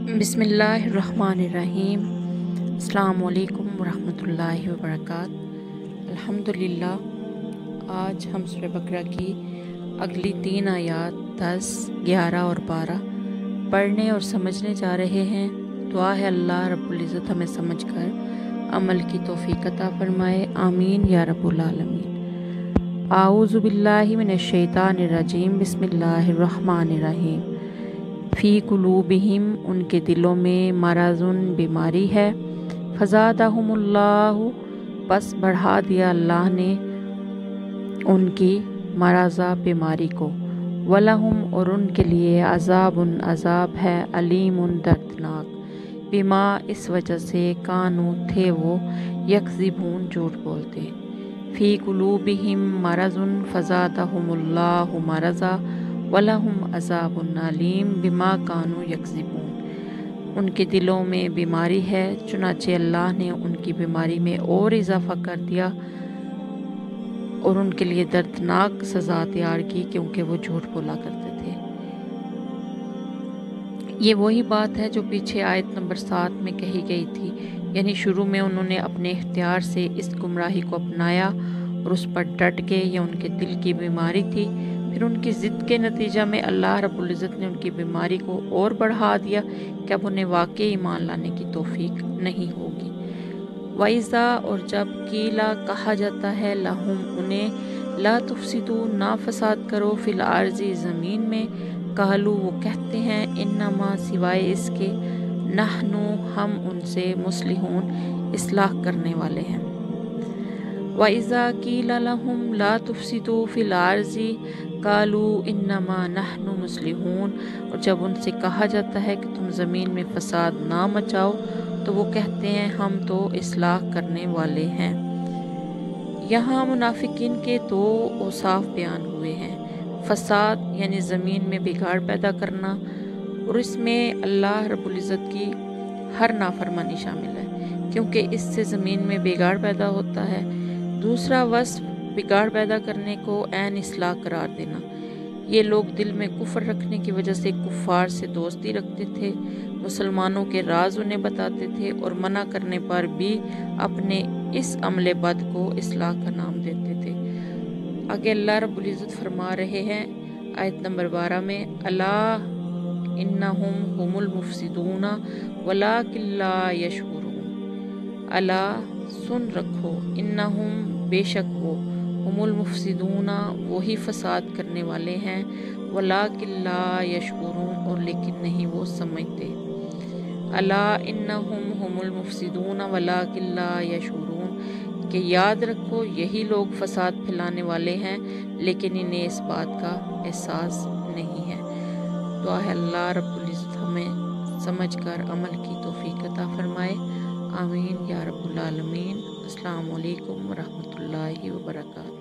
बिस्मिल्लाहिर्रहमानिर्रहीम। अस्सलामु अलैकुम वरहमतुल्लाहि वबरकातुहू। अल्हम्दुलिल्लाह। आज हम सूरह बकरा की अगली 3 आयात 10, 11 और 12 पढ़ने और समझने जा रहे हैं। दुआ है अल्लाह रब्बुल इज़्ज़त हमें समझकर अमल की तौफीक अता फरमाए। आमीन या रब्बुल आलमीन। आऊज़ु बिल्लाहि मिनश शैतानिर रजीम। बिस्मिल्लाहिर्रहमानिर्रहीम। फ़ी कुलूबिहिम, उनके दिलों में, मराजुन, बीमारी है। फ़ज़ादहुमुल्लाहु, बस बढ़ा दिया अल्लाह ने उनकी मराज़ा, बीमारी को। वलहुम, और उनके लिए, अज़ाबुन, अज़ाब है, अलीमुन, दर्दनाक। बिमा, इस वजह से, कानू, थे वो, यकज़िबून, झूठ बोलते। फ़ी कुलूबिहिम मराजुन फ़ज़ादहुमुल्लाहु मरज़ा वलहुम अज़ाबुन अलीम बिमा कानू यकज़िबून। उनके दिलों में बीमारी है, चुनाचे अल्लाह ने उनकी बीमारी में और इजाफ़ा कर दिया और उनके लिए दर्दनाक सज़ा तैयार की, क्योंकि वो झूठ बोला करते थे। ये वही बात है जो पीछे आयत नंबर 7 में कही गई थी, यानी शुरू में उन्होंने अपने इख्तियार से इस गुमराही को अपनाया और उस पर डट गए। यह उनके दिल की बीमारी थी। फिर उनकी ज़िद के नतीजा में अल्लाह रब्बुल इज़्ज़त ने उनकी बीमारी को और बढ़ा दिया कि अब उन्हें वाकई ईमान लाने की तौफीक नहीं होगी। वाइज़ा, और जब कीला, कहा जाता है, लहुम, उन्हें, ला तुफसिदू, ना फसाद करो, फिल आर्ज़ी, ज़मीन में, कहलू, वो कहते हैं, इन्नमा, सिवाय इसके, नहनु, हम उनसे, मुस्लिहून, इस्लाह करने वाले हैं। वाइज़ा कीला लहुम ला तुफसिदू फिल आर्ज़ी कालू इन्नमा नहनु मुस्लिहून, और जब उनसे कहा जाता है कि तुम ज़मीन में फ़साद ना मचाओ, तो वो कहते हैं, हम तो इस्लाह करने वाले हैं। यहाँ मुनाफिकीन के 2 औसाफ बयान हुए हैं। फ़साद यानी ज़मीन में बिगाड़ पैदा करना, और इसमें अल्लाह रब्बुल इज़्ज़त की हर नाफरमानी शामिल है, क्योंकि इससे ज़मीन में बिगाड़ पैदा होता है। दूसरा वस्फ, बिगाड़ पैदा करने को ऐन इस्लाह करार देना। ये लोग दिल में कुफ्र रखने की वजह से कुफ़ार से दोस्ती रखते थे, मुसलमानों के राज उन्हें बताते थे और मना करने पर भी अपने इस अमले बद को इस्लाह का नाम देते थे। आगे अल्लाह रब्बुल इज़्ज़त फरमा रहे हैं आयत नंबर 12 में, अला इन्नहुम हुमुल मुफसिदूना वलाकिन ला यशउरून। अला, सुन रखो, इन्नहुम, बेशक वो, हुमुल मुफसिदूना, वही फसाद करने वाले हैं, वलाकिन ला यशउरून, और लेकिन नहीं वो समझते। अला इन्नहुम हुमुल मुफसिदूना वलाकिन ला यशउरून, कि याद रखो यही लोग फसाद फैलाने वाले हैं, लेकिन इन्हें इस बात का एहसास नहीं है। दुआ है अल्लाह रब्बुल इज़्ज़त हमें समझकर अमल की तौफीक अता फरमाए। आमीन या रब्बुल आलमीन। अस्सलामु अलैकुम वरहमतुल्लाहि वबरकातुहू।